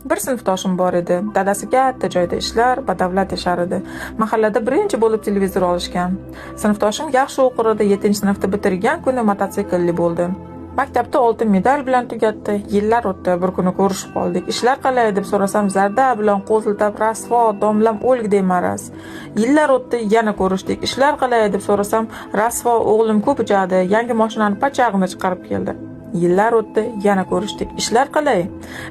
Bir sinfdoshim bor edi. Dadasi katta joyda ishlar, badavlat yashar edi. Mahallada birinchi bo'lib televizor olishgan. Sinfdoshim yaxshi o'qir edi, 7-sinfda bitirgan kuni mototsiklli bo'ldi. Maktabda oltin medal bilan tugatdi. Yillar o'tdi, bir kuni ko'rishib qoldik. Ishlar qalay deb so'rasam, zarda bilan qo'l siltab, rasvo, domlam o'lgidek maraz. Yillar o'tdi, yana ko'rishdik. Ishlar qalay deb so'rasam, rasvo, o'g'lim ko'p ichadi, yangi mashinani pachag'ini chiqarib keldi. Yillar o'tdi, yana ko'rishdik. Ishlar qalay?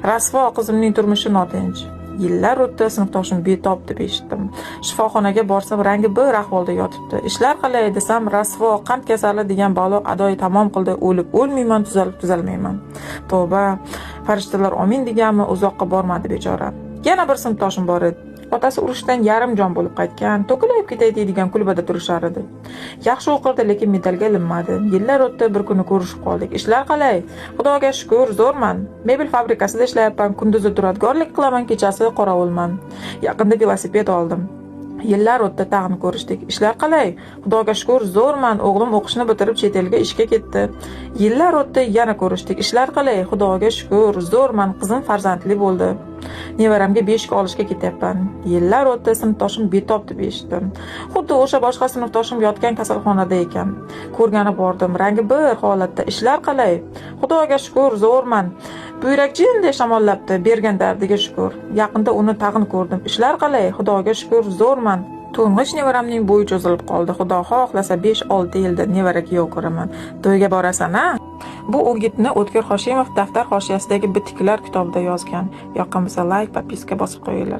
Rasvo, qizimning turmushi notinch. Yillar o'tdi, sinfdoshim betob deb eshitdim. Shifoxonaga borsam, rangi bir ahvolda yotibdi. Ishlar qalay desam, rasvo, qand kasali degan balo adoyi tamom qildi. O'lib o'lmayman, tuzalib tuzalmayman. Tavba, farishtalar amin deganmi, uzoqqa bormadi bechora. Yana bir sinfdoshim bor edi. Otasi urushdan yarim jon bo'lib qaytgan, to'kilib ketay deydigan kulbada turishar edi. Yaxshi o'qirdi, lekin medalga ilinmadi. Yillar o'tdi, bir kuni ko'rishib qoldik. Ishlar qalay? Xudoga shukr, zo'rman. Mebel fabrikasida ishlayapman, kunduzi duradgorlik qilaman, kechasi qorovulman. Yaqinda velosiped oldim. Yillar o'tdi, tag'in ko'rishdik. Ishlar qalay? Xudoga shukr, zo'rman. O'g'lim o'qishni bitirib chet elga ishga ketdi. Yillar o'tdi, yana ko'rishdik. Ishlar qalay? Xudoga shukr, zo'rman. Qizim farzandli bo'ldi. Nevaramga beshik olishga ketyapman. Yillar o'tdi, sinfdoshim betob deb eshitdim. Xuddi o'sha boshqa sinfdoshim yotgan kasalxonada ekan. Ko'rgani bordim, rangi bir holatda. Ishlar qalay? Xudoga shukr, zo'rman. Buyrak jinday shamollabdi, bergan dardiga shukr. Yaqinda uni tag'in ko'rdim. Ishlar qalay? Xudoga shukr, zo'rman. To'ng'ich nevaramning bo'yi cho'zilib qoldi. Xudo xohlasa 5-6 yilda nevara kuyov ko'raman. To'yga borasan-a? Bu o'gitni O'tkir Hoshimov daftar hoshiyasidagi bitiklar kitobida yozgan. Yoqimsa layk, podpiska bosib qo'yinglar.